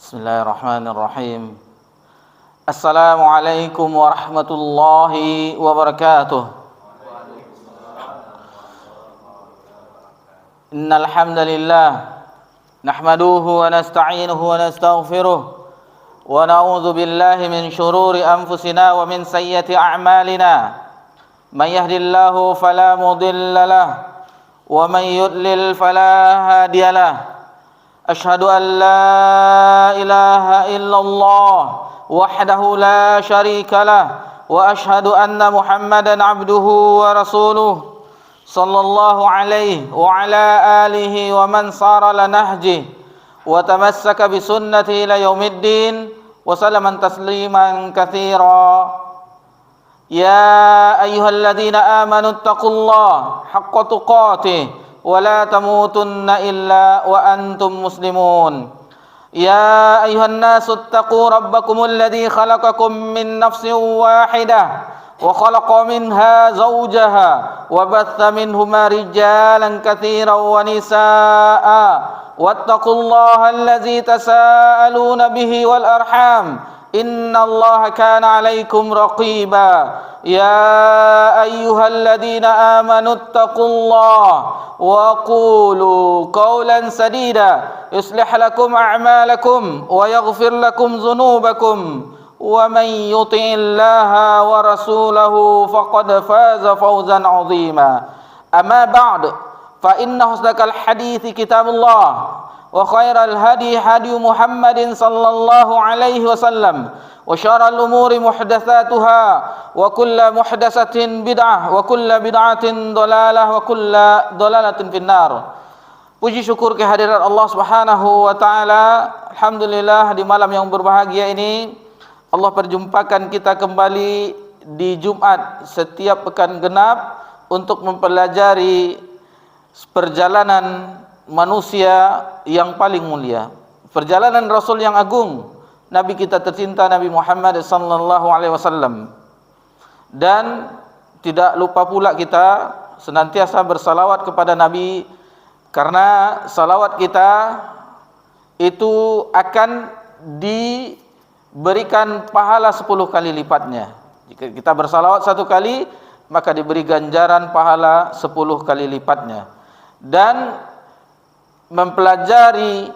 Bismillahirrahmanirrahim. Assalamualaikum warahmatullahi wabarakatuh. Innal hamdalillah nahmaduhu wa nasta'inuhu wa nastaghfiruh wa na'udzu billahi min shururi anfusina wa min sayyiati a'malina. May yahdihillahu fala mudilla lahu wa may yudlil fala hadiya lahu. Asyhadu an la ilaha illallah wahdahu la syarika lah wa asyhadu anna Muhammadan abduhu wa rasuluh sallallahu alaihi wa ala alihi wa man sara ala nahjihi wa tamassaka bi sunnati ila yaumiddin wa sallaman tasliman katsira. Ya ayyuhalladzina amanu taqullaha haqqa tuqatih wa la tamutunna illa wa antum muslimun. Ya ayuhan nasu attaqu rabbakumul ladzi khalaqakum min nafsin wahidah wa khalaqa minha zawjaha wa batha minhuma rijalan katsiran wa nisaa'a wattaqullaha allazi tasaaluna bihi wal arham innallaha kana 'alaikum raqiba. Ya ayyuhalladzina amanu taqullaha wa qulu qawlan sadida yuslih lakum a'malakum wa yaghfir lakum dhunubakum wa man yuti'illaha wa rasulahu faqad faza fawzan 'azima. Amma ba'd, fa inna husnal hadithi kitabullah wa khairal hadi hadi Muhammadin sallallahu alaihi wasallam wa syarrul umuri muhdatsatuha wa kullu muhdatsatin bid'ah wa kullu bid'atin dhalalah wa kullu dhalalatin finnar. Puji syukur kehadirat Allah Subhanahu wa taala. Alhamdulillah, di malam yang berbahagia ini Allah perjumpakan kita kembali di Jumat setiap pekan genap untuk mempelajari perjalanan manusia yang paling mulia, perjalanan Rasul yang agung, Nabi kita tercinta Nabi Muhammad sallallahu alaihi wasallam. Dan tidak lupa pula kita senantiasa bersalawat kepada Nabi, karena salawat kita itu akan diberikan pahala 10 kali lipatnya. Jika kita bersalawat 1 kali, maka diberi ganjaran pahala 10 kali lipatnya. Dan mempelajari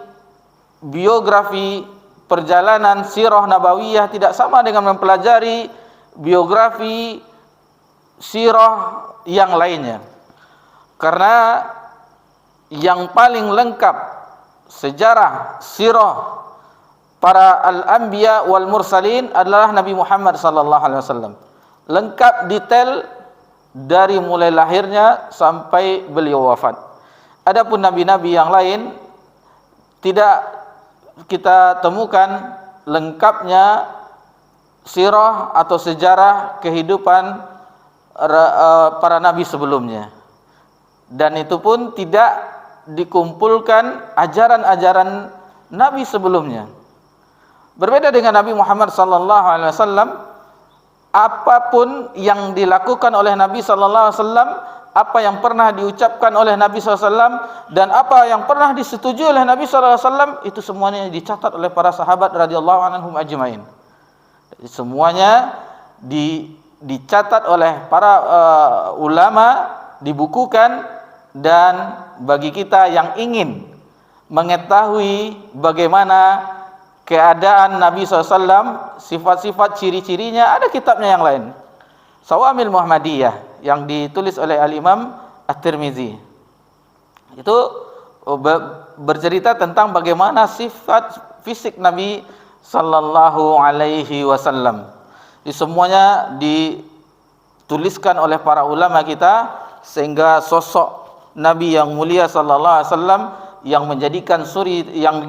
biografi perjalanan sirah nabawiyah tidak sama dengan mempelajari biografi sirah yang lainnya, karena yang paling lengkap sejarah sirah para al-anbiya wal mursalin adalah Nabi Muhammad sallallahu alaihi wasallam. Lengkap detail dari mulai lahirnya sampai beliau wafat. Adapun nabi-nabi yang lain tidak kita temukan lengkapnya sirah atau sejarah kehidupan para nabi sebelumnya. Dan itu pun tidak dikumpulkan ajaran-ajaran nabi sebelumnya. Berbeda dengan Nabi Muhammad sallallahu alaihi wasallam, apapun yang dilakukan oleh Nabi sallallahu alaihi wasallam, apa yang pernah diucapkan oleh Nabi SAW dan apa yang pernah disetujui oleh Nabi SAW, itu semuanya dicatat oleh para sahabat radhiyallahu anhum ajmain. Semuanya dicatat oleh para ulama, dibukukan. Dan bagi kita yang ingin mengetahui bagaimana keadaan Nabi SAW, sifat-sifat ciri-cirinya, ada kitabnya yang lain, Syawamil Muhammadiyah, yang ditulis oleh Al-Imam At-Tirmizi. Itu bercerita tentang bagaimana sifat fisik Nabi sallallahu alaihi wasallam. Semuanya dituliskan oleh para ulama kita, sehingga sosok Nabi yang mulia sallallahu alaihi wasallam yang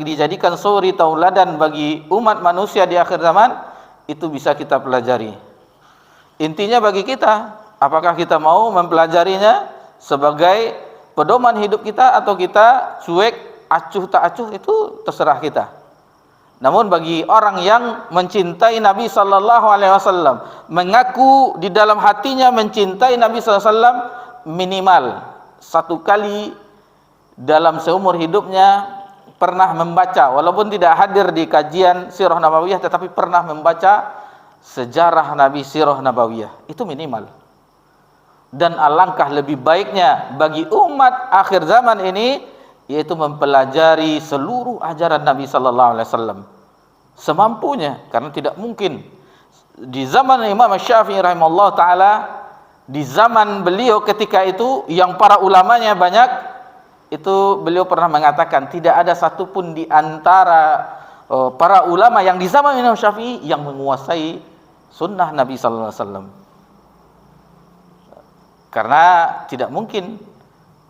dijadikan suri tauladan bagi umat manusia di akhir zaman, itu bisa kita pelajari. Intinya bagi kita, apakah kita mau mempelajarinya sebagai pedoman hidup kita atau kita cuek, acuh tak acuh, itu terserah kita. Namun bagi orang yang mencintai Nabi sallallahu alaihi wasallam, mengaku di dalam hatinya mencintai Nabi sallallahu alaihi wasallam, minimal 1 kali dalam seumur hidupnya pernah membaca, walaupun tidak hadir di kajian Sirah Nabawiyah, tetapi pernah membaca sejarah Nabi, Sirah Nabawiyah. Itu minimal. Dan alangkah lebih baiknya bagi umat akhir zaman ini, yaitu mempelajari seluruh ajaran Nabi sallallahu alaihi wasallam semampunya, karena tidak mungkin di zaman Imam Syafi'i rahimahullah taala, di zaman beliau ketika itu yang para ulamanya banyak, itu beliau pernah mengatakan tidak ada satupun di antara para ulama yang di zaman Imam Syafi'i yang menguasai sunnah Nabi sallallahu alaihi wasallam. Karena tidak mungkin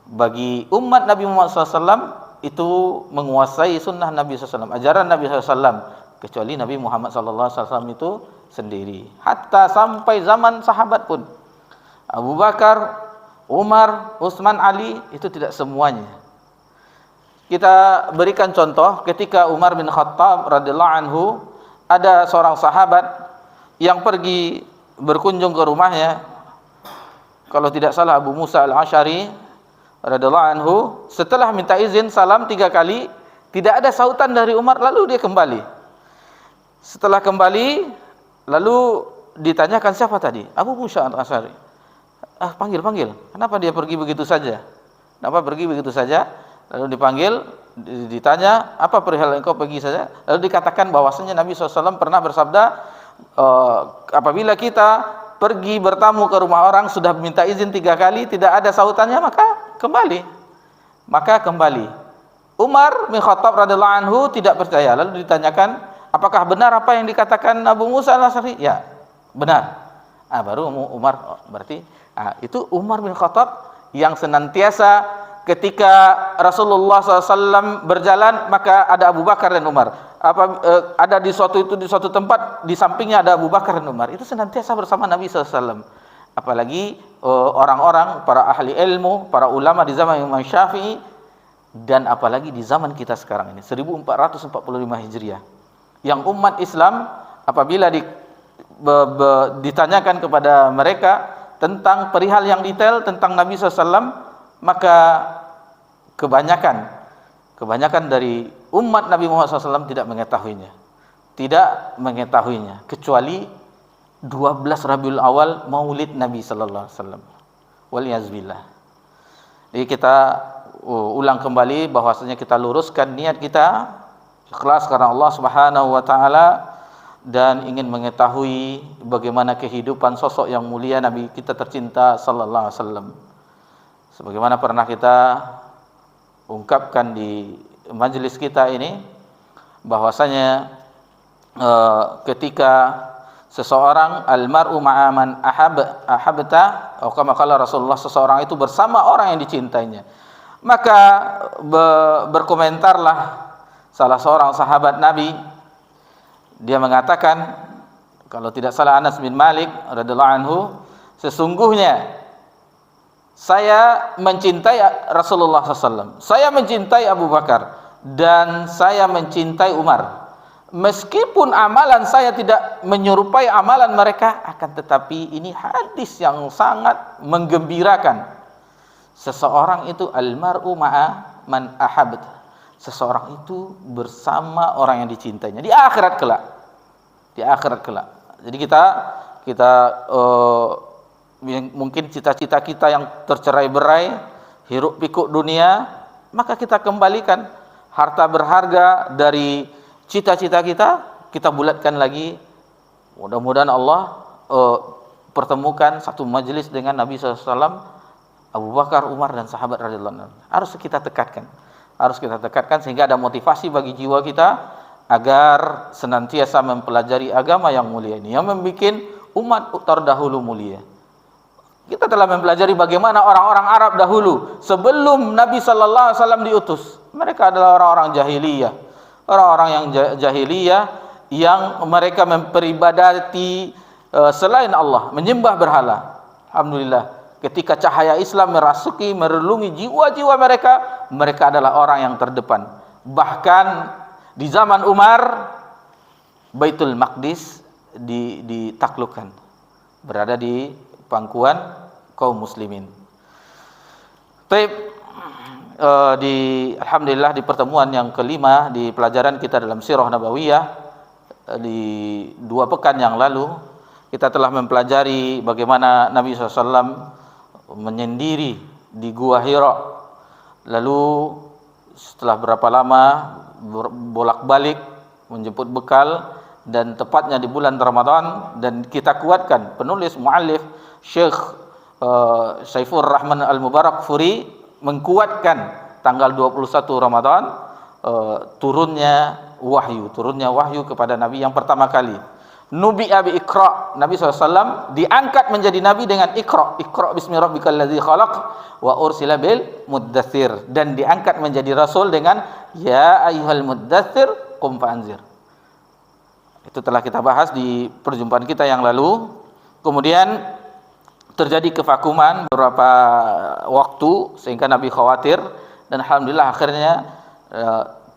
bagi umat Nabi Muhammad SAW itu menguasai sunnah Nabi SAW, ajaran Nabi SAW, kecuali Nabi Muhammad SAW itu sendiri. Hatta sampai zaman sahabat pun, Abu Bakar, Umar, Utsman, Ali, itu tidak semuanya. Kita berikan contoh, ketika Umar bin Khattab radhiyallahu anhu, ada seorang sahabat yang pergi berkunjung ke rumahnya, kalau tidak salah Abu Musa al-Asy'ari radhiyallahu anhu, setelah minta izin salam 3 kali, tidak ada sautan dari Umar, lalu dia kembali. Setelah kembali, lalu ditanyakan, siapa tadi? Abu Musa al-Asy'ari. Panggil. Kenapa dia pergi begitu saja? Lalu dipanggil, ditanya, apa perihal engkau pergi saja? Lalu dikatakan bahwasanya Nabi SAW pernah bersabda, apabila kita pergi bertamu ke rumah orang, sudah minta izin 3 kali, tidak ada sautannya, maka kembali. Umar bin Khattab radhiyallahu anhu tidak percaya. Lalu ditanyakan, apakah benar apa yang dikatakan Abu Musa al-Asy'ari? Ya, benar. Baru Umar, berarti itu Umar bin Khattab yang senantiasa ketika Rasulullah SAW berjalan, maka ada Abu Bakar dan Umar. Ada di suatu tempat, di sampingnya ada Abu Bakar dan Umar. Itu senantiasa bersama Nabi SAW. Apalagi orang-orang, para ahli ilmu, para ulama di zaman Imam Syafi'i, dan apalagi di zaman kita sekarang ini, 1445 Hijriah. Yang umat Islam apabila ditanyakan kepada mereka tentang perihal yang detail tentang Nabi SAW, maka kebanyakan dari umat Nabi Muhammad SAW tidak mengetahuinya, kecuali 12 Rabiul Awal Maulid Nabi sallallahu alaihi wasallam. Waliyazbillah. Jadi kita ulang kembali bahwasanya kita luruskan niat kita ikhlas karena Allah Subhanahu wa taala, dan ingin mengetahui bagaimana kehidupan sosok yang mulia Nabi kita tercinta sallallahu alaihi wasallam. Sebagaimana pernah kita ungkapkan di majelis kita ini, bahwasanya ketika seseorang, almar'u ma'aman ahabta, atau kama qala Rasulullah, seseorang itu bersama orang yang dicintainya, maka berkomentarlah salah seorang sahabat Nabi, dia mengatakan, kalau tidak salah Anas bin Malik radhiyallahu anhu, sesungguhnya saya mencintai Rasulullah SAW, saya mencintai Abu Bakar, dan saya mencintai Umar. Meskipun amalan saya tidak menyerupai amalan mereka, akan tetapi ini hadis yang sangat menggembirakan. Seseorang itu almar'u ma'a man ahabt. Seseorang itu bersama orang yang dicintainya di akhirat kelak. Jadi kita mungkin cita-cita kita yang tercerai-berai, hiruk pikuk dunia, maka kita kembalikan harta berharga dari cita-cita kita bulatkan lagi. Mudah-mudahan Allah pertemukan satu majelis dengan Nabi SAW, Abu Bakar, Umar, dan sahabat radhiyallahu anhu. Harus kita tekatkan sehingga ada motivasi bagi jiwa kita agar senantiasa mempelajari agama yang mulia ini, yang membuat umat terdahulu mulia. Kita telah mempelajari bagaimana orang-orang Arab dahulu sebelum Nabi sallallahu alaihi wasallam diutus. Mereka adalah orang-orang jahiliyah. Orang-orang yang jahiliyah yang mereka memperibadati selain Allah, menyembah berhala. Alhamdulillah, ketika cahaya Islam merasuki, merelungi jiwa-jiwa mereka adalah orang yang terdepan. Bahkan di zaman Umar, Baitul Maqdis ditaklukkan, berada di pangkuan kaum muslimin. Taib, Alhamdulillah di pertemuan yang kelima di pelajaran kita dalam Sirah Nabawiyah, di 2 pekan yang lalu kita telah mempelajari bagaimana Nabi SAW menyendiri di Gua Hira. Lalu setelah berapa lama bolak-balik menjemput bekal, dan tepatnya di bulan Ramadan, dan kita kuatkan penulis muallif Syekh Saifur Rahman Al-Mubarak Furi mengkuatkan tanggal 21 Ramadan turunnya wahyu kepada Nabi yang pertama kali. Nubi'a bi Iqra, Nabi SAW diangkat menjadi Nabi dengan Iqra bismi rabbikal ladzi khalaq wa ursila bil muddatsir, dan diangkat menjadi Rasul dengan ya ayyuhal muddatsir qum fa'anzir. Itu telah kita bahas di perjumpaan kita yang lalu. Kemudian terjadi kevakuman beberapa waktu sehingga Nabi khawatir, dan alhamdulillah akhirnya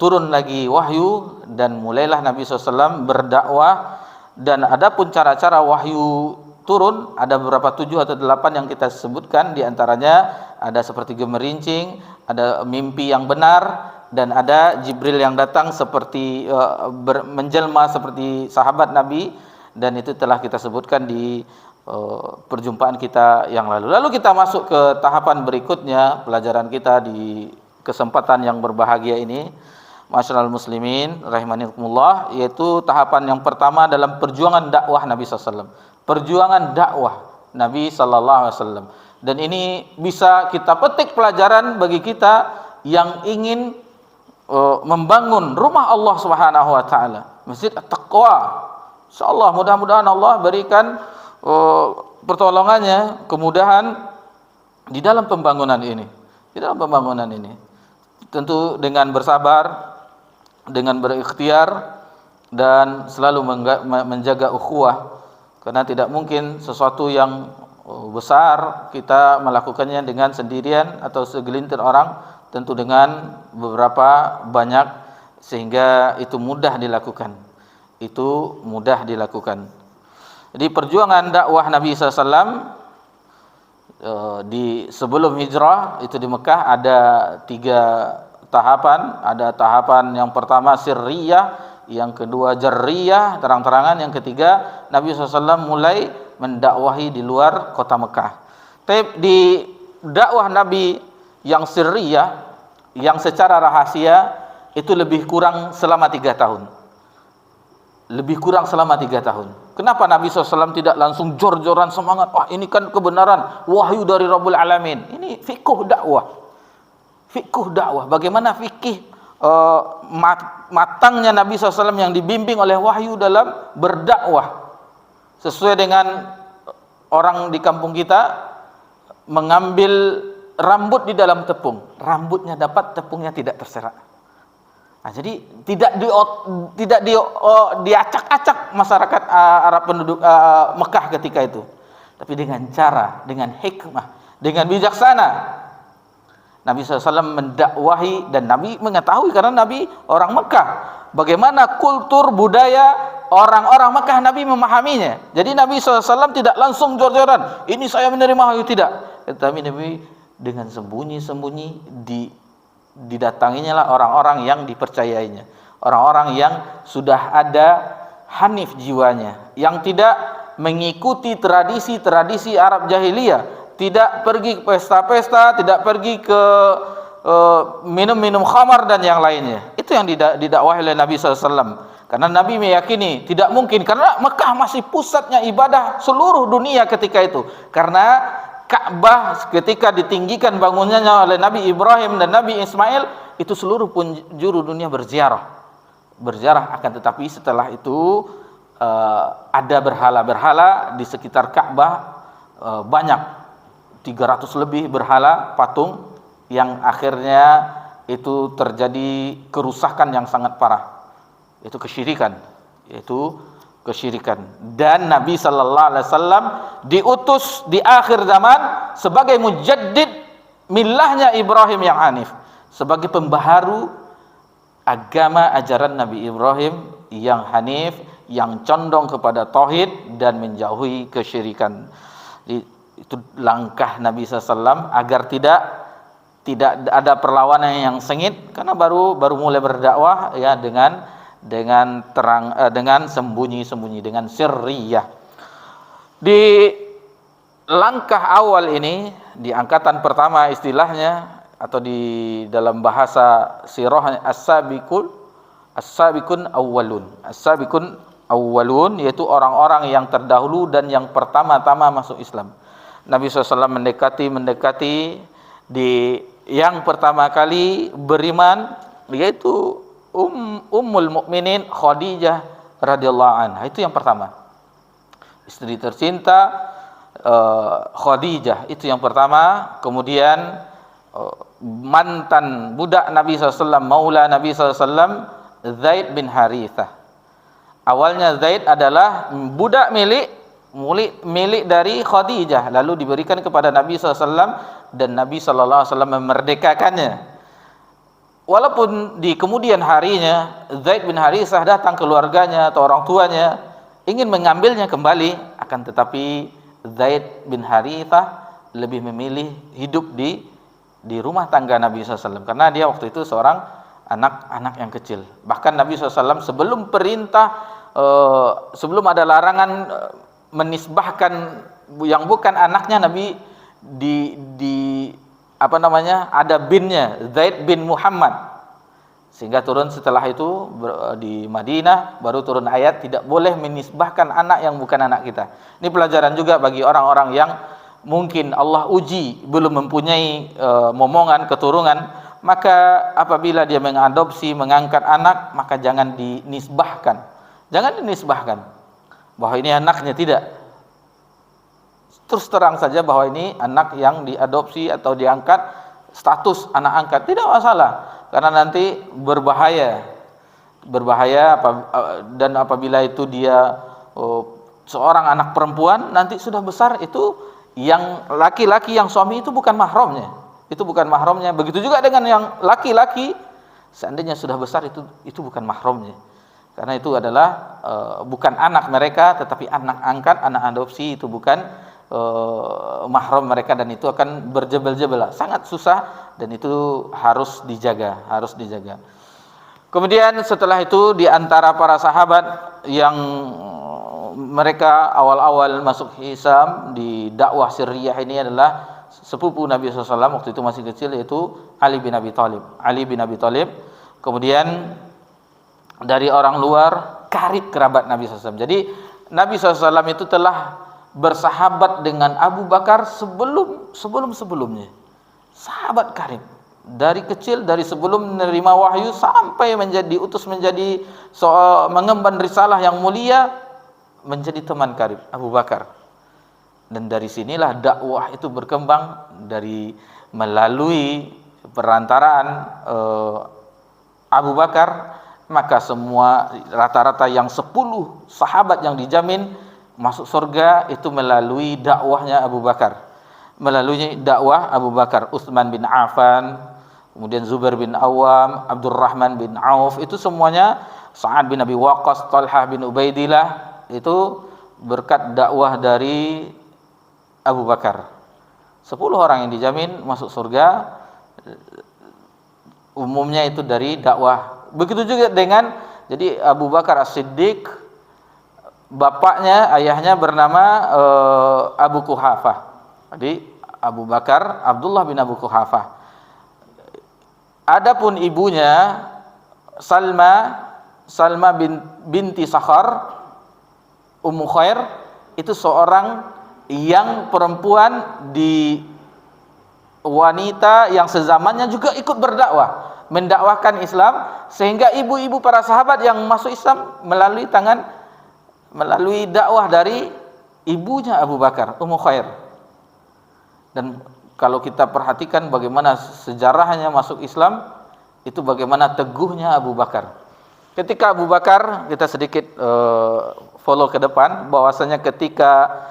turun lagi wahyu dan mulailah Nabi SAW berdakwah. Dan adapun cara-cara wahyu turun ada beberapa 7 atau 8 yang kita sebutkan, di antaranya ada seperti gemerincing, ada mimpi yang benar, dan ada Jibril yang datang seperti menjelma seperti sahabat Nabi, dan itu telah kita sebutkan di perjumpaan kita yang lalu. Lalu kita masuk ke tahapan berikutnya pelajaran kita di kesempatan yang berbahagia ini, Masyaallah muslimin rahimanillah, yaitu tahapan yang pertama dalam perjuangan dakwah Nabi SAW. Perjuangan dakwah Nabi SAW. Dan ini bisa kita petik pelajaran bagi kita yang ingin membangun rumah Allah Subhanahu wa taala, Masjid At-Taqwa. Insyaallah mudah-mudahan Allah berikan pertolongannya, kemudahan di dalam pembangunan ini. Tentu dengan bersabar, dengan berikhtiar, dan selalu menjaga ukhuwah, karena tidak mungkin sesuatu yang besar kita melakukannya dengan sendirian atau segelintir orang, tentu dengan beberapa banyak, sehingga itu mudah dilakukan. Jadi perjuangan dakwah Nabi SAW di sebelum hijrah itu di Mekah ada 3 tahapan. Ada tahapan yang pertama sirriyah, yang kedua jarriyah, terang-terangan, yang ketiga Nabi SAW mulai mendakwahi di luar kota Mekah. Tapi di dakwah Nabi yang sirriyah, yang secara rahasia, itu lebih kurang selama 3 tahun. Kenapa Nabi SAW tidak langsung jor-joran semangat, wah ini kan kebenaran, wahyu dari Rabbul Alamin. Ini fiqh dakwah. Bagaimana fikih matangnya Nabi SAW yang dibimbing oleh wahyu dalam berdakwah. Sesuai dengan orang di kampung kita mengambil rambut di dalam tepung, rambutnya dapat, tepungnya tidak terserak. Nah, jadi tidak diacak-acak masyarakat Arab penduduk Mekah ketika itu, tapi dengan cara, dengan hikmah, dengan bijaksana Nabi SAW mendakwahi. Dan Nabi mengetahui, karena Nabi orang Mekah, bagaimana kultur budaya orang-orang Mekah, Nabi memahaminya. Jadi Nabi SAW tidak langsung jor-joran, ini saya menerima wahyu, tidak. Tetapi Nabi dengan sembunyi-sembunyi didatanginya lah orang-orang yang dipercayainya, orang-orang yang sudah ada hanif jiwanya, yang tidak mengikuti tradisi-tradisi Arab jahiliyah, tidak pergi ke pesta-pesta, tidak pergi ke minum-minum khamar dan yang lainnya. Itu yang didakwahi oleh Nabi SAW. Karena Nabi meyakini tidak mungkin, karena Mekah masih pusatnya ibadah seluruh dunia ketika itu. Karena Ka'bah ketika ditinggikan bangunannya oleh Nabi Ibrahim dan Nabi Ismail, itu seluruh penjuru dunia berziarah. Akan tetapi setelah itu ada berhala-berhala di sekitar Ka'bah, banyak 300 lebih berhala patung, yang akhirnya itu terjadi kerusakan yang sangat parah. Itu kesyirikan. Dan Nabi sallallahu alaihi wasallam diutus di akhir zaman sebagai mujaddid millahnya Ibrahim yang hanif, sebagai pembaharu agama ajaran Nabi Ibrahim yang hanif, yang condong kepada tauhid dan menjauhi kesyirikan. Itu langkah Nabi SAW agar tidak tidak ada perlawanan yang sengit karena baru mulai berdakwah ya dengan terang, dengan sembunyi-sembunyi, dengan sirriyah. Di langkah awal ini, di angkatan pertama istilahnya, atau di dalam bahasa sirah as-sabiqun awwalun, yaitu orang-orang yang terdahulu dan yang pertama-tama masuk Islam. Nabi SAW mendekati di yang pertama kali beriman, yaitu Ummul Mukminin Khadijah radhiyallahu anha. Itu yang pertama, istri tercinta Khadijah, itu yang pertama. Kemudian mantan budak Nabi SAW, maula Nabi SAW, Zaid bin Harithah. Awalnya Zaid adalah budak milik dari Khadijah, lalu diberikan kepada Nabi SAW dan Nabi SAW memerdekakannya. Walaupun di kemudian harinya Zaid bin Harithah datang keluarganya atau orang tuanya ingin mengambilnya kembali, akan tetapi Zaid bin Harithah lebih memilih hidup di rumah tangga Nabi SAW, karena dia waktu itu seorang anak yang kecil. Bahkan Nabi SAW sebelum perintah, sebelum ada larangan menisbahkan yang bukan anaknya, Nabi ada binnya, Zaid bin Muhammad, sehingga turun setelah itu di Madinah baru turun ayat tidak boleh menisbahkan anak yang bukan anak kita. Ini pelajaran juga bagi orang-orang yang mungkin Allah uji belum mempunyai momongan keturunan, maka apabila dia mengadopsi, mengangkat anak, maka jangan dinisbahkan bahwa ini anaknya, tidak. Terus terang saja bahwa ini anak yang diadopsi atau diangkat, status anak angkat, tidak masalah, karena nanti berbahaya, dan apabila itu dia seorang anak perempuan, nanti sudah besar, itu yang laki-laki yang suami itu bukan mahramnya, begitu juga dengan yang laki-laki, seandainya sudah besar, itu bukan mahramnya, karena itu adalah bukan anak mereka, tetapi anak angkat, anak adopsi, itu bukan mahram mereka, dan itu akan berjebel-jebel, sangat susah, dan itu harus dijaga. Kemudian setelah itu, di antara para sahabat yang mereka awal-awal masuk Islam di dakwah sirriyah ini adalah sepupu Nabi SAW waktu itu masih kecil, yaitu Ali bin Abi Thalib. Kemudian dari orang luar, karib kerabat Nabi SAW. Jadi Nabi SAW itu telah bersahabat dengan Abu Bakar sebelumnya, sahabat karib dari kecil, dari sebelum menerima wahyu sampai diutus menjadi mengemban risalah yang mulia, menjadi teman karib Abu Bakar. Dan dari sinilah dakwah itu berkembang, dari melalui perantaraan Abu Bakar, maka semua rata-rata yang 10 sahabat yang dijamin masuk surga itu melalui dakwahnya Abu Bakar, Utsman bin Affan, kemudian Zubair bin Awam, Abdurrahman bin Auf, itu semuanya, Sa'ad bin Abi Waqqas, Talhah bin Ubaidillah, itu berkat dakwah dari Abu Bakar. 10 orang yang dijamin masuk surga, umumnya itu dari dakwah. Begitu juga dengan, jadi Abu Bakar As-Siddiq, bapaknya, ayahnya bernama Abu Quhafah. Jadi Abu Bakar Abdullah bin Abu Quhafah. Adapun ibunya Salma binti Sakhar, Ummu Khair, itu seorang yang perempuan, di wanita yang sezamannya juga ikut berdakwah, mendakwahkan Islam, sehingga ibu-ibu para sahabat yang masuk Islam melalui dakwah dari ibunya Abu Bakar, Ummu Khair. Dan kalau kita perhatikan bagaimana sejarahnya masuk Islam, itu bagaimana teguhnya Abu Bakar. Ketika Abu Bakar, kita sedikit follow ke depan, bahwasanya ketika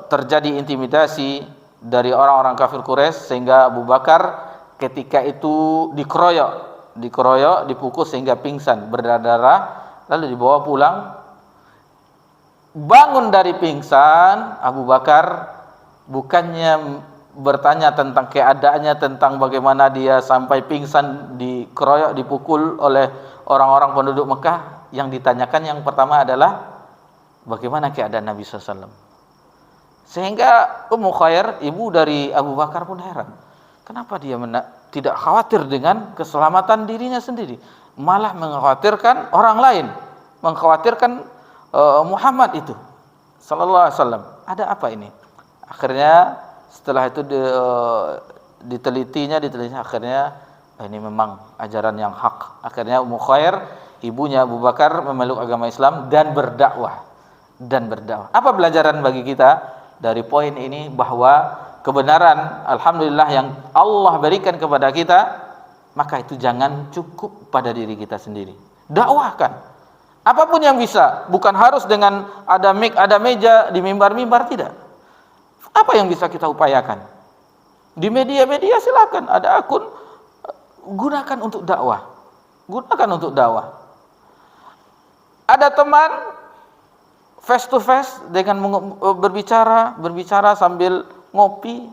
terjadi intimidasi dari orang-orang kafir Quraisy, sehingga Abu Bakar ketika itu dikeroyok, dipukul sehingga pingsan, berdarah-darah, lalu dibawa pulang. Bangun dari pingsan, Abu Bakar bukannya bertanya tentang keadaannya, tentang bagaimana dia sampai pingsan, dikeroyok, dipukul oleh orang-orang penduduk Mekah. Yang ditanyakan yang pertama adalah bagaimana keadaan Nabi SAW. Sehingga Ummu Khair, ibu dari Abu Bakar pun heran. Kenapa dia tidak khawatir dengan keselamatan dirinya sendiri, malah mengkhawatirkan orang lain, mengkhawatirkan Muhammad itu sallallahu alaihi wasallam. Ada apa ini? Akhirnya setelah itu ditelitinya, akhirnya ini memang ajaran yang hak. Akhirnya Ummu Khair, ibunya Abu Bakar, memeluk agama Islam dan berdakwah. Apa pelajaran bagi kita dari poin ini? Bahwa kebenaran, alhamdulillah, yang Allah berikan kepada kita, maka itu jangan cukup pada diri kita sendiri. Dakwahkan apapun yang bisa, bukan harus dengan ada mic, ada meja, di mimbar-mimbar, tidak. Apa yang bisa kita upayakan? Di media-media silakan, ada akun, gunakan untuk dakwah. Ada teman face to face dengan berbicara sambil ngopi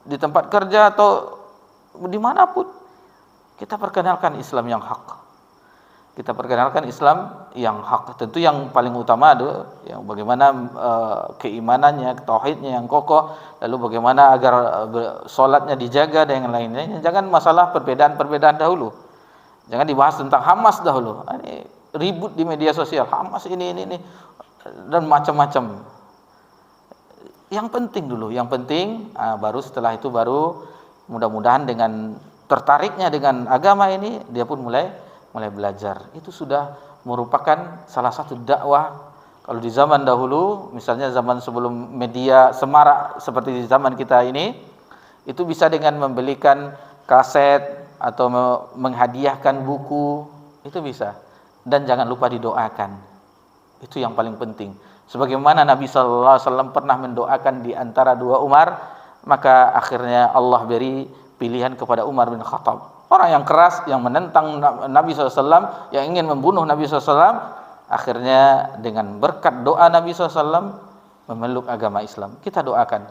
di tempat kerja atau dimanapun, kita perkenalkan Islam yang hak. Tentu yang paling utama adalah yang bagaimana keimanannya, tauhidnya yang kokoh, lalu bagaimana agar sholatnya dijaga dan yang lainnya. Jangan masalah perbedaan dahulu. Jangan dibahas tentang Hamas dahulu. Ini ribut di media sosial, Hamas ini dan macam-macam. Yang penting baru setelah itu baru mudah-mudahan dengan tertariknya dengan agama ini, dia pun mulai belajar. Itu sudah merupakan salah satu dakwah. Kalau di zaman dahulu, misalnya zaman sebelum media semarak seperti di zaman kita ini, itu bisa dengan membelikan kaset atau menghadiahkan buku, itu bisa. Dan jangan lupa didoakan. Itu yang paling penting. Sebagaimana Nabi SAW pernah mendoakan di antara dua Umar, maka akhirnya Allah beri pilihan kepada Umar bin Khattab. Orang yang keras, yang menentang Nabi SAW, yang ingin membunuh Nabi SAW, akhirnya dengan berkat doa Nabi SAW memeluk agama Islam. Kita doakan.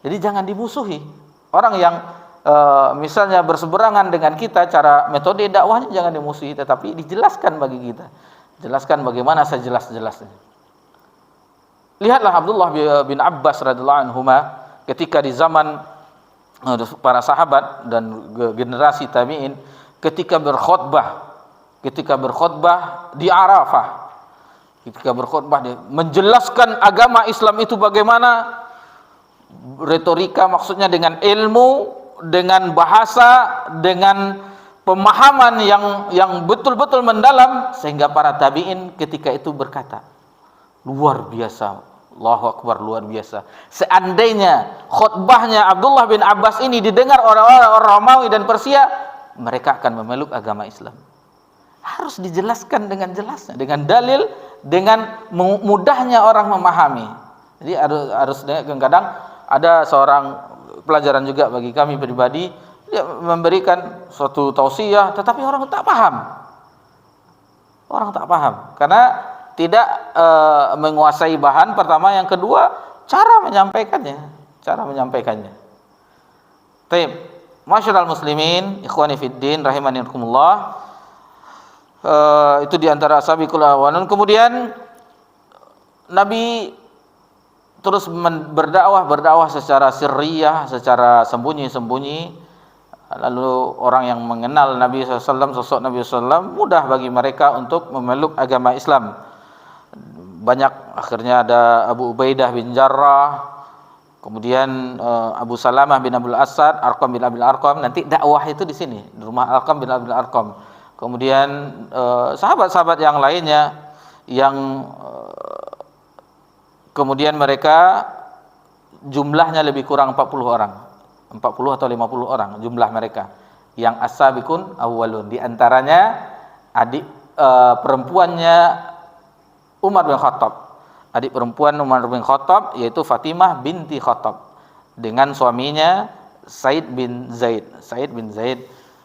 Jadi jangan dimusuhi. Orang yang misalnya berseberangan dengan kita, cara metode dakwahnya jangan dimusuhi, tetapi dijelaskan bagi kita. Jelaskan bagaimana sejelas-jelasnya. Lihatlah Abdullah bin Abbas radhiyallahu anhuma ketika di zaman para sahabat dan generasi tabi'in, ketika berkhutbah di Arafah, menjelaskan agama Islam itu bagaimana, retorika maksudnya dengan ilmu, dengan bahasa, dengan pemahaman yang betul-betul mendalam, sehingga para tabi'in ketika itu berkata, luar biasa, Allahu Akbar, luar biasa. Seandainya khutbahnya Abdullah bin Abbas ini didengar orang-orang Romawi dan Persia, mereka akan memeluk agama Islam. Harus dijelaskan dengan jelasnya, dengan dalil, dengan mudahnya orang memahami. Jadi harus kadang ada seorang pelajaran juga bagi kami pribadi, dia memberikan suatu tausiah, tetapi orang tak paham karena tidak menguasai bahan pertama, yang kedua cara menyampaikannya. Baik, masyaallah muslimin, ikhwani fiddin rahimanikumullah. Itu diantara sabiqul awalun. Kemudian Nabi terus berdakwah secara sirriyah, secara sembunyi-sembunyi. Lalu orang yang mengenal Nabi SAW, sosok Nabi SAW, mudah bagi mereka untuk memeluk agama Islam. Banyak, akhirnya ada Abu Ubaidah bin Jarrah, kemudian Abu Salamah bin Abdul Asad, Arqam bin Abil Arqam. Nanti dakwah itu di sini, di rumah Arqam bin Abil Arqam. Kemudian sahabat-sahabat yang lainnya yang kemudian mereka jumlahnya lebih kurang 40 orang. 40 atau 50 orang jumlah mereka yang as-sabiqun awwalun. Di antaranya adik perempuannya Umar bin Khattab. Adik perempuan Umar bin Khattab yaitu Fatimah binti Khattab dengan suaminya Said bin Zaid.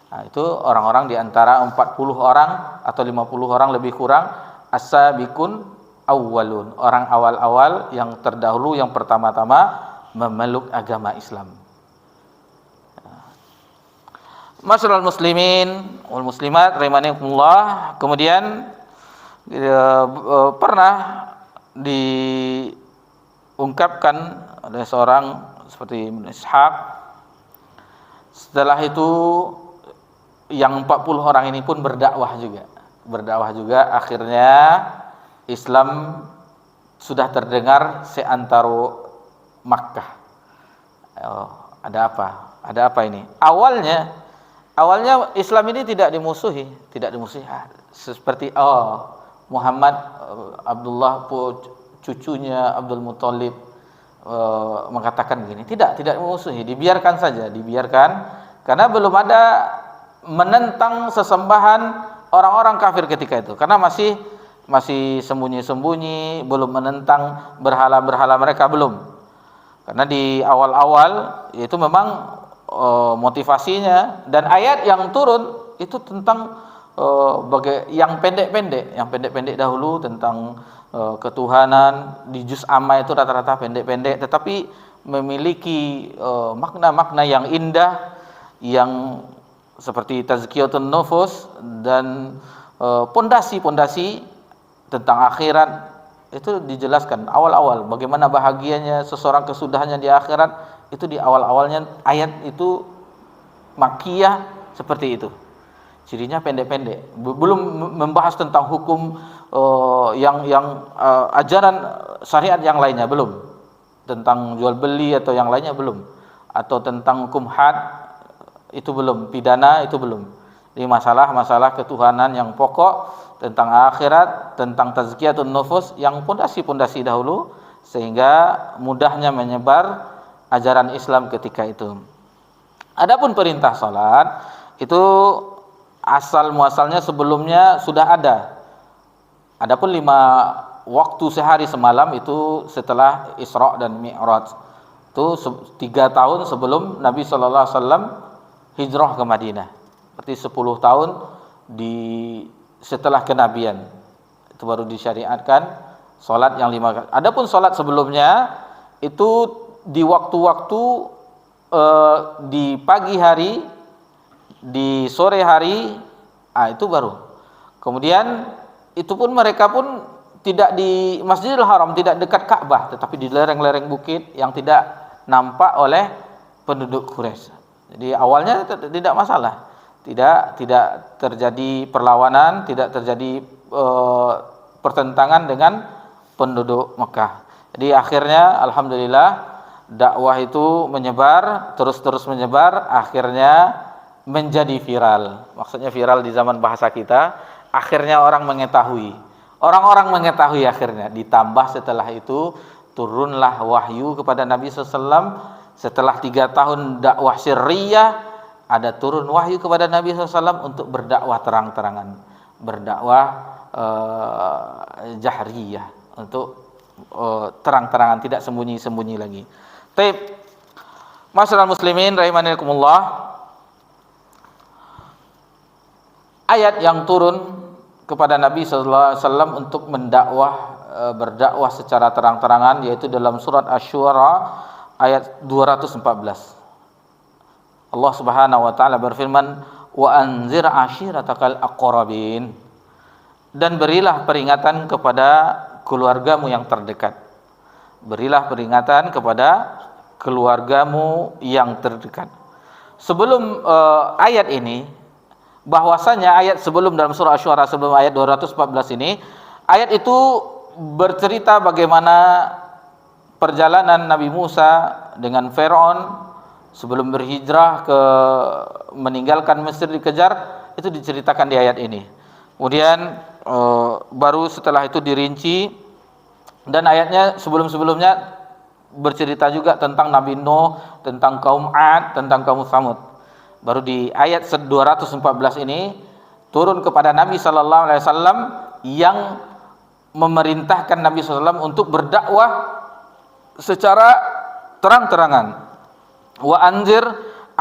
Nah, itu orang-orang di antara 40 orang atau 50 orang lebih kurang as-sabiqun awwalun, orang awal-awal yang terdahulu, yang pertama-tama memeluk agama Islam. Masyarul muslimin wal muslimat rahimakumullah. Kemudian pernah diungkapkan oleh seorang seperti Ibnu Ishaq, setelah itu yang 40 orang ini pun berdakwah juga, akhirnya Islam sudah terdengar seantero Makkah. Ada apa ini? Awalnya Islam ini tidak dimusuhi seperti Muhammad Abdullah cucunya Abdul Muthalib mengatakan begini. Tidak memusuhi, dibiarkan saja, karena belum ada menentang sesembahan orang-orang kafir ketika itu, karena masih sembunyi-sembunyi, belum menentang berhala-berhala mereka, belum. Karena di awal-awal itu memang motivasinya, dan ayat yang turun itu tentang yang pendek-pendek dahulu tentang ketuhanan. Di juz amma itu rata-rata pendek-pendek, tetapi memiliki makna-makna yang indah, yang seperti tazkiyatun nufus dan pondasi-pondasi tentang akhirat itu dijelaskan awal-awal, bagaimana bahagianya seseorang kesudahannya di akhirat. Itu di awal-awalnya ayat itu Makkiyah seperti itu. Cirinya pendek-pendek, belum membahas tentang hukum yang ajaran syariat yang lainnya, belum. Tentang jual beli atau yang lainnya, belum. Atau tentang hukum had, itu belum. Pidana, itu belum. Ini masalah ketuhanan yang pokok, tentang akhirat, tentang tazkiyatun nufus, yang pondasi-pondasi dahulu, sehingga mudahnya menyebar ajaran Islam ketika itu. Adapun perintah salat itu asal muasalnya sebelumnya sudah ada. Adapun 5 waktu sehari semalam itu setelah Isra dan Mi'raj. Itu 3 tahun sebelum Nabi sallallahu alaihi wasallam hijrah ke Madinah. Berarti 10 tahun setelah kenabian. Itu baru disyariatkan salat yang 5 kali. Adapun salat sebelumnya itu di waktu-waktu di pagi hari, di sore hari, itu baru. Kemudian itu pun mereka pun tidak di Masjidil Haram, tidak dekat Ka'bah, tetapi di lereng-lereng bukit yang tidak nampak oleh penduduk Quraisy. Jadi awalnya tidak masalah, tidak terjadi perlawanan, tidak terjadi pertentangan dengan penduduk Mekah. Jadi akhirnya alhamdulillah dakwah itu menyebar, terus menyebar, akhirnya menjadi viral. Maksudnya viral di zaman bahasa kita, akhirnya orang-orang mengetahui akhirnya. Ditambah setelah itu turunlah wahyu kepada Nabi SAW. Setelah 3 tahun dakwah sirriyah, ada turun wahyu kepada Nabi SAW untuk berdakwah terang-terangan, berdakwah jahriyah, untuk terang-terangan, tidak sembunyi-sembunyi lagi. Baik, masyarul muslimin rahimakumullah. Ayat yang turun kepada Nabi sallallahu alaihi wasallam untuk berdakwah secara terang-terangan, yaitu dalam surat Asy-Syu'ara ayat 214. Allah Subhanahu wa taala berfirman, "Wa anzir ashiratakal aqrabin." Dan berilah peringatan kepada keluargamu yang terdekat. Berilah peringatan kepada keluargamu yang terdekat. Sebelum ayat ini, bahwasanya ayat sebelum dalam surah Asy-Syu'ara sebelum ayat 214 ini, ayat itu bercerita bagaimana perjalanan Nabi Musa dengan Firaun sebelum berhijrah meninggalkan Mesir, dikejar, itu diceritakan di ayat ini. Kemudian baru setelah itu dirinci. Dan ayatnya sebelum-sebelumnya bercerita juga tentang Nabi Nuh, tentang kaum Ad, tentang kaum Tsamud. Baru di ayat 214 ini turun kepada Nabi sallallahu alaihi wasallam yang memerintahkan Nabi SAW untuk berdakwah secara terang-terangan. Wa anzir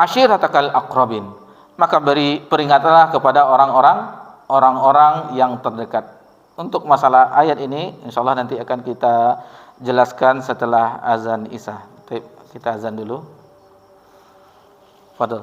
ashiratakal aqrabin. Maka beri peringatanlah kepada orang-orang yang terdekat. Untuk masalah ayat ini insyaallah nanti akan kita jelaskan setelah azan Isya. Kita azan dulu. Fadhil.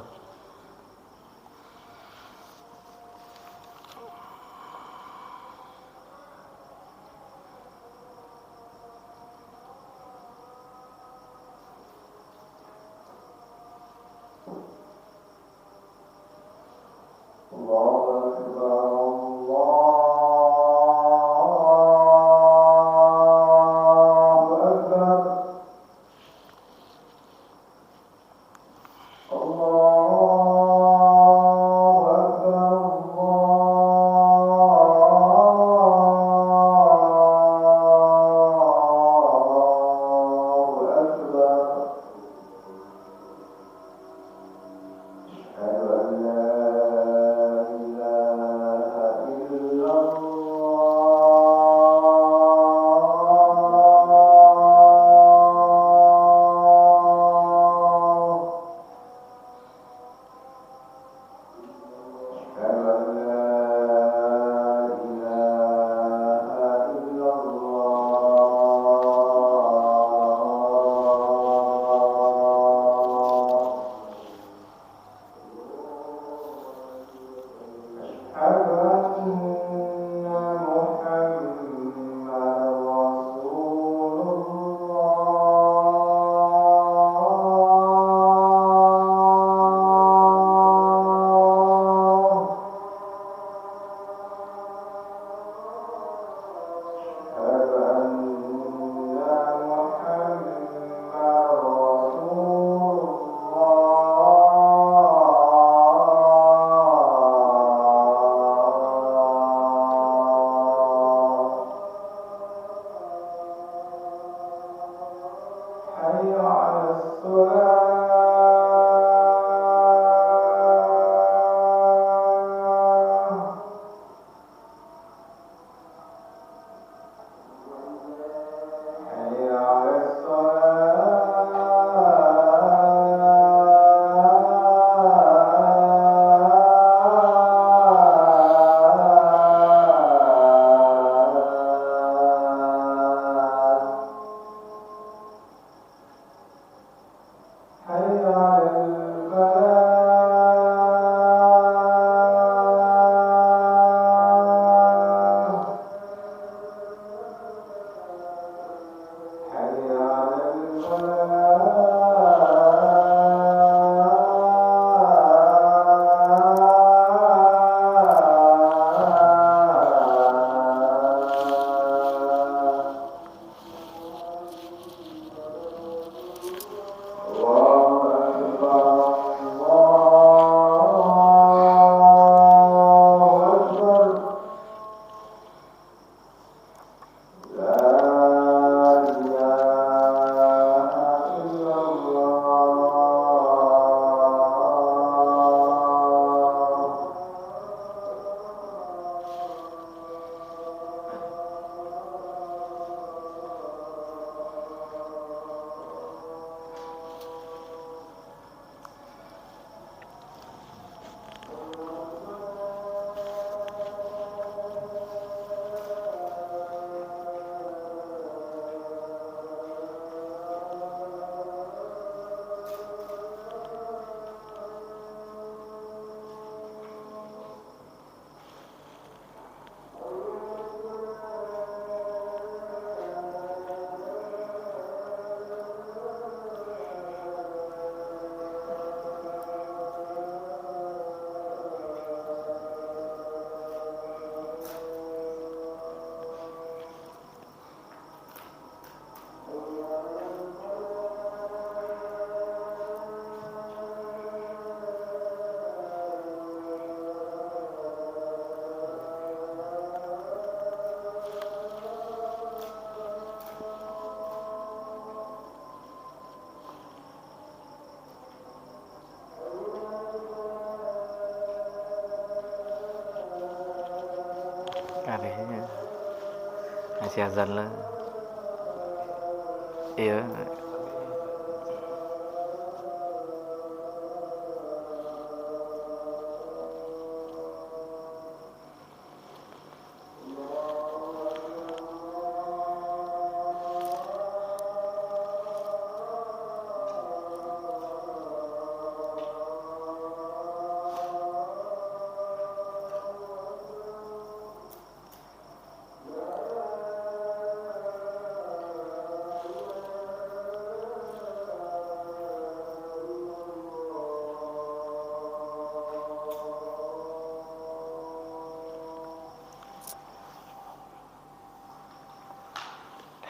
Anehnya masih azan lah. Iya.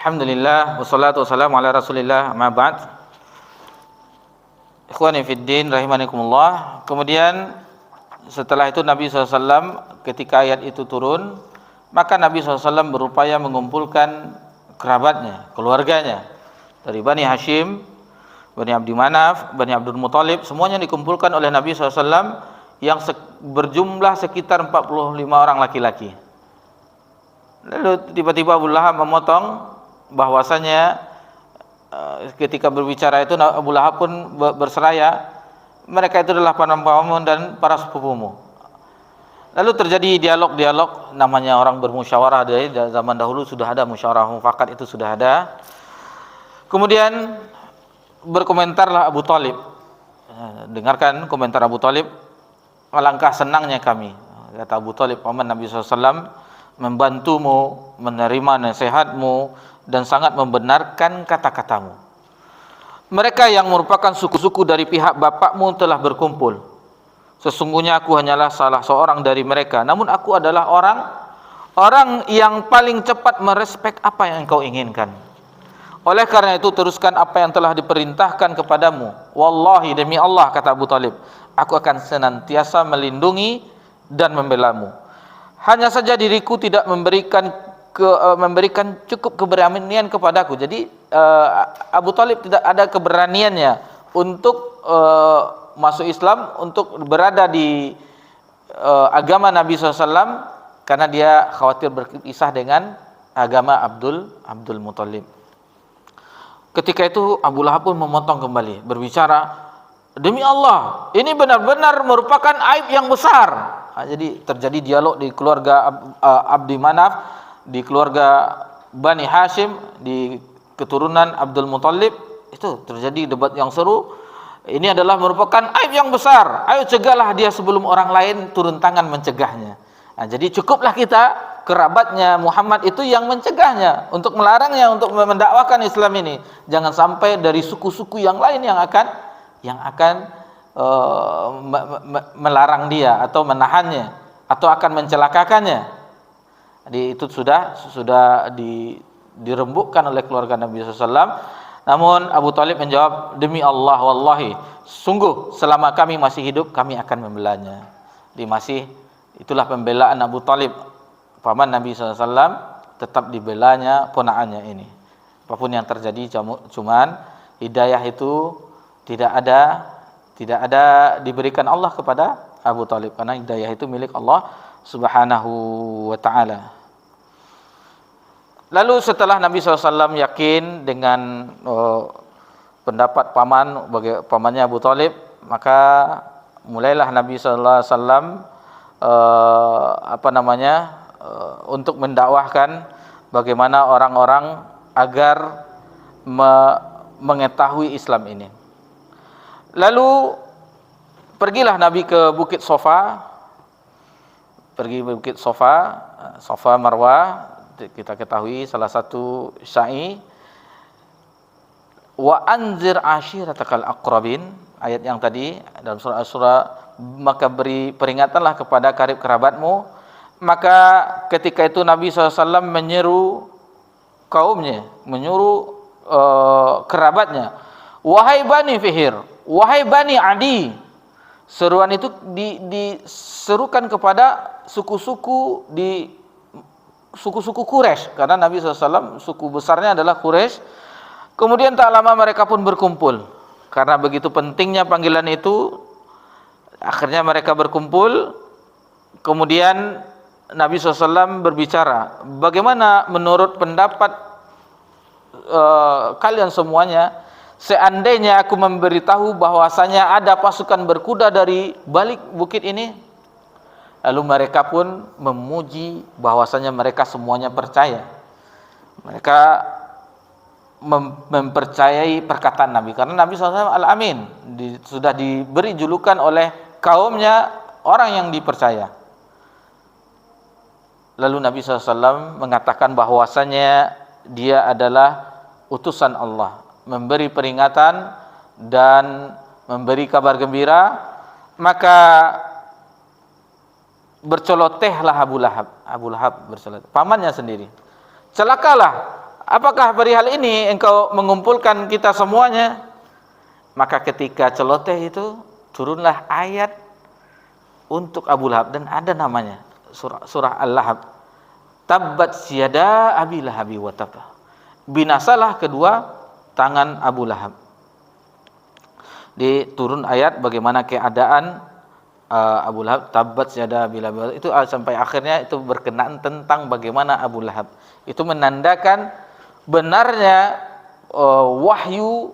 Alhamdulillah wassalatu wassalamu ala Rasulillah, amma ba'd. Ikhwani fid din rahimanikumullah. Kemudian setelah itu Nabi SAW ketika ayat itu turun, maka Nabi SAW berupaya mengumpulkan kerabatnya, keluarganya dari Bani Hashim, Bani Abdi Manaf, Bani Abdul Muthalib, semuanya dikumpulkan oleh Nabi SAW yang berjumlah sekitar 45 orang laki-laki. Lalu tiba-tiba Abu Lahab memotong bahwasanya ketika berbicara itu Abu Lahab pun berseraya, mereka itu adalah paman-pamanmu dan para sepupumu. Lalu terjadi dialog-dialog, namanya orang bermusyawarah. Dari zaman dahulu sudah ada musyawarah mufakat, itu sudah ada. Kemudian berkomentarlah Abu Thalib. Dengarkan komentar Abu Thalib. Alangkah senangnya kami, kata Abu Thalib, paman Nabi SAW, membantumu, menerima nasihatmu, dan sangat membenarkan kata-katamu. Mereka yang merupakan suku-suku dari pihak bapakmu telah berkumpul. Sesungguhnya aku hanyalah salah seorang dari mereka, namun aku adalah orang yang paling cepat merespek apa yang engkau inginkan. Oleh karena itu teruskan apa yang telah diperintahkan kepadamu. Wallahi, demi Allah, kata Abu Thalib, aku akan senantiasa melindungi dan membelamu. Hanya saja diriku tidak memberikan cukup keberanian kepadaku. Jadi Abu Thalib tidak ada keberaniannya untuk masuk Islam, untuk berada di agama Nabi SAW, karena dia khawatir berpisah dengan agama Abdul Muthalib. Ketika itu Abu Lahab pun memotong kembali, berbicara, demi Allah, ini benar-benar merupakan aib yang besar. Jadi terjadi dialog di keluarga Abdi Manaf, di keluarga Bani Hashim, di keturunan Abdul Muthalib. Itu terjadi debat yang seru. Ini adalah merupakan aib yang besar. Ayo cegahlah dia sebelum orang lain turun tangan mencegahnya. Nah, jadi cukuplah kita, kerabatnya Muhammad itu yang mencegahnya, untuk melarangnya untuk mendakwakan Islam ini. Jangan sampai dari suku-suku yang lain yang akan melarang dia atau menahannya atau akan mencelakakannya. Jadi itu sudah dirembukkan oleh keluarga Nabi SAW. Namun Abu Thalib menjawab, demi Allah, wallahi, sungguh selama kami masih hidup kami akan membelanya. Itulah pembelaan Abu Thalib, paman Nabi SAW, tetap dibelanya ponakannya ini. Apapun yang terjadi, cuman hidayah itu tidak ada diberikan Allah kepada Abu Thalib, karena hidayah itu milik Allah Subhanahu wa ta'ala. Lalu setelah Nabi SAW yakin dengan pendapat pamannya Abu Thalib, maka mulailah Nabi SAW untuk mendakwahkan bagaimana orang-orang agar mengetahui Islam ini. Lalu pergilah Nabi ke Bukit Sofa, Sofa Marwah. Kita ketahui salah satu syai, wa anzir ashiratakal aqrabin, ayat yang tadi dalam surah maka beri peringatanlah kepada karib kerabatmu. Maka ketika itu Nabi SAW menyeru kaumnya, menyuruh kerabatnya, wahai Bani Fihir, wahai Bani Adi. Seruan itu diserukan kepada suku-suku Quraisy, karena Nabi SAW suku besarnya adalah Quraisy. Kemudian tak lama mereka pun berkumpul, karena begitu pentingnya panggilan itu. Akhirnya mereka berkumpul. Kemudian Nabi SAW berbicara, bagaimana menurut pendapat kalian semuanya, seandainya aku memberitahu bahwasanya ada pasukan berkuda dari balik bukit ini? Lalu mereka pun memuji bahwasanya mereka semuanya percaya. Mereka mempercayai perkataan Nabi, karena Nabi SAW Al-Amin, sudah diberi julukan oleh kaumnya orang yang dipercaya. Lalu Nabi SAW mengatakan bahwasanya dia adalah utusan Allah, memberi peringatan dan memberi kabar gembira. Maka bercolotehlah Abu Lahab bercoloteh, pamannya sendiri. Celakalah apakah perihal ini engkau mengumpulkan kita semuanya? Maka ketika celoteh itu turunlah ayat untuk Abu Lahab, dan ada namanya surah Al-Lahab. Tabbat siyada Abi Lahabi wa tab. Binasalah kedua tangan Abu Lahab. Diturun ayat bagaimana keadaan Abu Lahab. Tabbat siyada Abi Lahab, itu sampai akhirnya itu berkenaan tentang bagaimana Abu Lahab. Itu menandakan benarnya wahyu,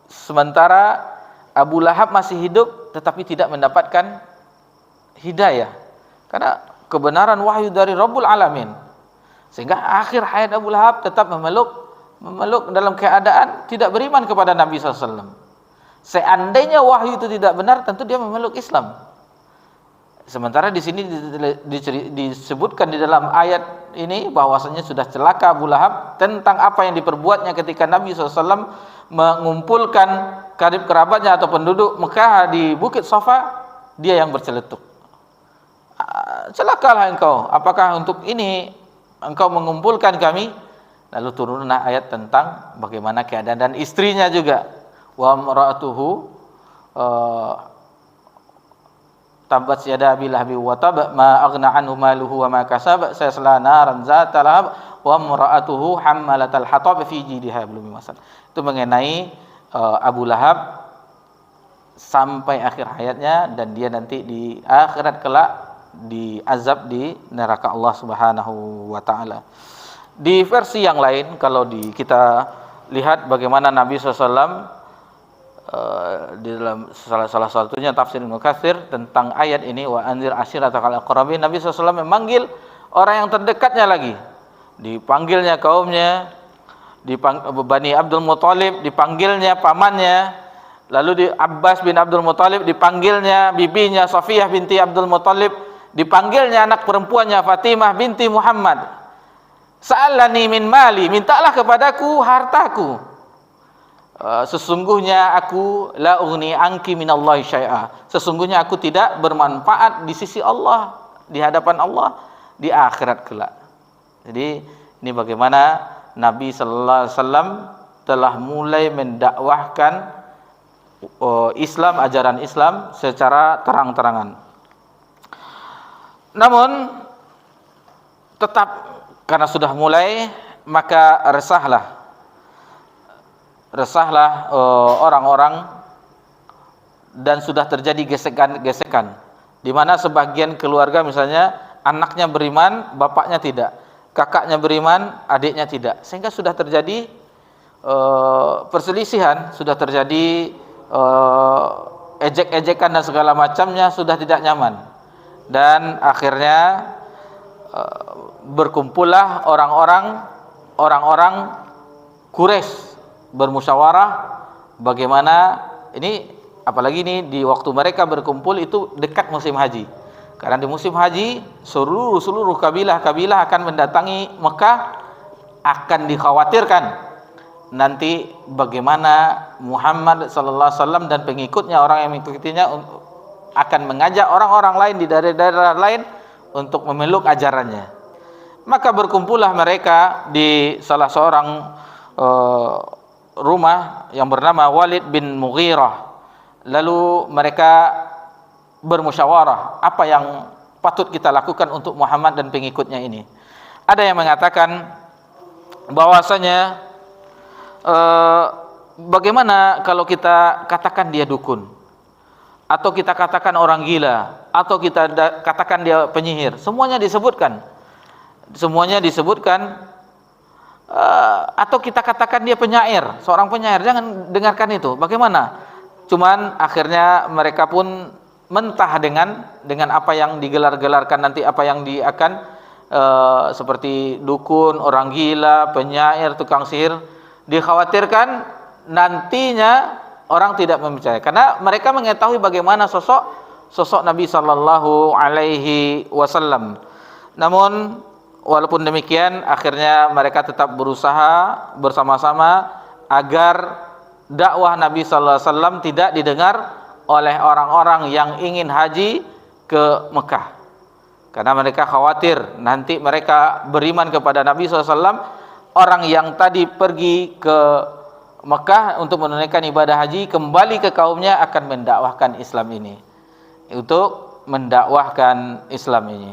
sementara Abu Lahab masih hidup tetapi tidak mendapatkan hidayah, karena kebenaran wahyu dari Rabbul Alamin. Sehingga akhir hayat Abu Lahab tetap memeluk dalam keadaan tidak beriman kepada Nabi SAW. Seandainya wahyu itu tidak benar, tentu dia memeluk Islam. Sementara di sini disebutkan di dalam ayat ini bahwasanya sudah celaka Abu Lahab tentang apa yang diperbuatnya ketika Nabi SAW mengumpulkan karib kerabatnya atau penduduk Mekah di Bukit Safa, dia yang berceletuk. Celakalah engkau, apakah untuk ini engkau mengumpulkan kami? Lalu turunlah ayat tentang bagaimana keadaan dan istrinya juga. Wa imra'atuhu tabbat yada Abi Lahab wa tab ma aghna anhu maluhu wa ma kasab sayasla naran zata lahab wa imra'atuhu hammalatal hatab fi jidha hablum masad. Itu mengenai Abu Lahab sampai akhir hayatnya, dan dia nanti di akhirat kelak diazab di neraka Allah Subhanahu wa taala. Di versi yang lain, kalau kita lihat bagaimana Nabi SAW di dalam salah satunya tafsir Ibnu Katsir tentang ayat ini, wa anzir ashiratakal aqrabin, Nabi SAW memanggil orang yang terdekatnya lagi. Dipanggilnya kaumnya, Bani Abdul Muthalib dipanggilnya pamannya, lalu di Abbas bin Abdul Muthalib dipanggilnya bibinya Safiyah binti Abdul Muthalib, dipanggilnya anak perempuannya Fatimah binti Muhammad. Sa'alani min mali, mintalah kepadaku hartaku. Sesungguhnya aku la ughni anki minallahi syai'a. Sesungguhnya aku tidak bermanfaat di sisi Allah, di hadapan Allah di akhirat kelak. Jadi ini bagaimana Nabi sallallahu alaihi wasallam telah mulai mendakwahkan Islam, ajaran Islam secara terang-terangan. Namun tetap karena sudah mulai, maka resahlah orang-orang, dan sudah terjadi gesekan-gesekan di mana sebagian keluarga misalnya anaknya beriman, bapaknya tidak, kakaknya beriman, adiknya tidak, sehingga sudah terjadi perselisihan, sudah terjadi ejek-ejekan dan segala macamnya, sudah tidak nyaman. Dan akhirnya berkumpullah orang-orang Quraisy bermusyawarah bagaimana ini, apalagi ini di waktu mereka berkumpul itu dekat musim haji. Karena di musim haji seluruh kabilah akan mendatangi Mekah, akan dikhawatirkan nanti bagaimana Muhammad sallallahu alaihi wasallam dan pengikutnya, orang yang mengikutinya akan mengajak orang-orang lain di daerah-daerah lain untuk memeluk ajarannya. Maka berkumpullah mereka di salah seorang rumah yang bernama Walid bin Mughirah. Lalu mereka bermusyawarah, apa yang patut kita lakukan untuk Muhammad dan pengikutnya ini. Ada yang mengatakan bahwasanya bagaimana kalau kita katakan dia dukun, atau kita katakan orang gila, atau kita katakan dia penyihir. Semuanya disebutkan. Atau kita katakan dia penyair, seorang penyair. Jangan dengarkan itu. Bagaimana? Cuman akhirnya mereka pun mentah dengan apa yang digelar-gelarkan nanti, apa yang akan seperti dukun, orang gila, penyair, tukang sihir. Dikhawatirkan nantinya orang tidak mempercayai, karena mereka mengetahui bagaimana sosok Nabi sallallahu alaihi wasallam. Namun walaupun demikian, akhirnya mereka tetap berusaha bersama-sama agar dakwah Nabi sallallahu alaihi wasallam tidak didengar oleh orang-orang yang ingin haji ke Mekah. Karena mereka khawatir nanti mereka beriman kepada Nabi sallallahu alaihi wasallam, orang yang tadi pergi ke Mekah untuk menunaikan ibadah haji kembali ke kaumnya akan mendakwahkan Islam ini. Untuk mendakwahkan Islam ini.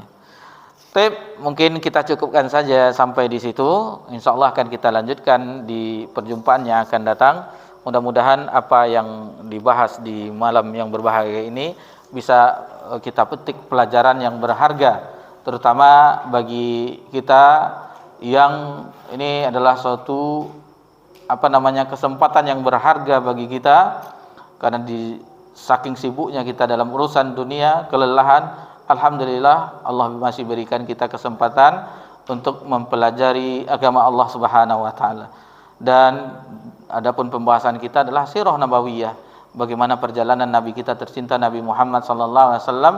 Tapi mungkin kita cukupkan saja sampai di situ. Insyaallah akan kita lanjutkan di perjumpaan yang akan datang. Mudah-mudahan apa yang dibahas di malam yang berbahagia ini bisa kita petik pelajaran yang berharga, terutama bagi kita yang ini adalah suatu kesempatan yang berharga bagi kita, karena di saking sibuknya kita dalam urusan dunia, kelelahan, alhamdulillah Allah masih berikan kita kesempatan untuk mempelajari agama Allah Subhanahu wa taala. Dan adapun pembahasan kita adalah sirah nabawiyah, bagaimana perjalanan nabi kita tercinta Nabi Muhammad sallallahu alaihi wasallam,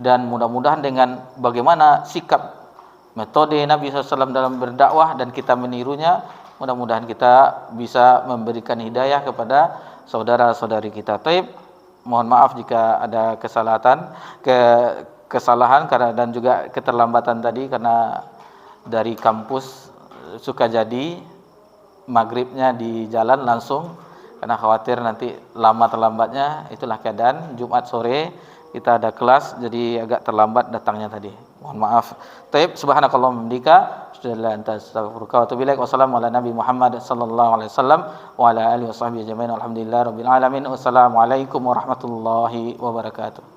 dan mudah-mudahan dengan bagaimana sikap metode Nabi SAW dalam berdakwah dan kita menirunya, mudah-mudahan kita bisa memberikan hidayah kepada saudara-saudari kita. Taib, mohon maaf jika ada kesalahan karena dan juga keterlambatan tadi, karena dari kampus Sukajadi maghribnya di jalan langsung, karena khawatir nanti lama terlambatnya. Itulah keadaan Jumat sore kita ada kelas, jadi agak terlambat datangnya tadi. Mohon maaf. Taib, subhanakallahumma bihamdika, asyhadu an la ilaha illa anta, astaghfiruka wa atubu ilaik. Wassalamu ala nabi Muhammad sallallahu alaihi wasallam wa ala alihi washabbihi ajmain. Alhamdulillahirabbil alamin. Wassalamualaikum warahmatullahi wabarakatuh.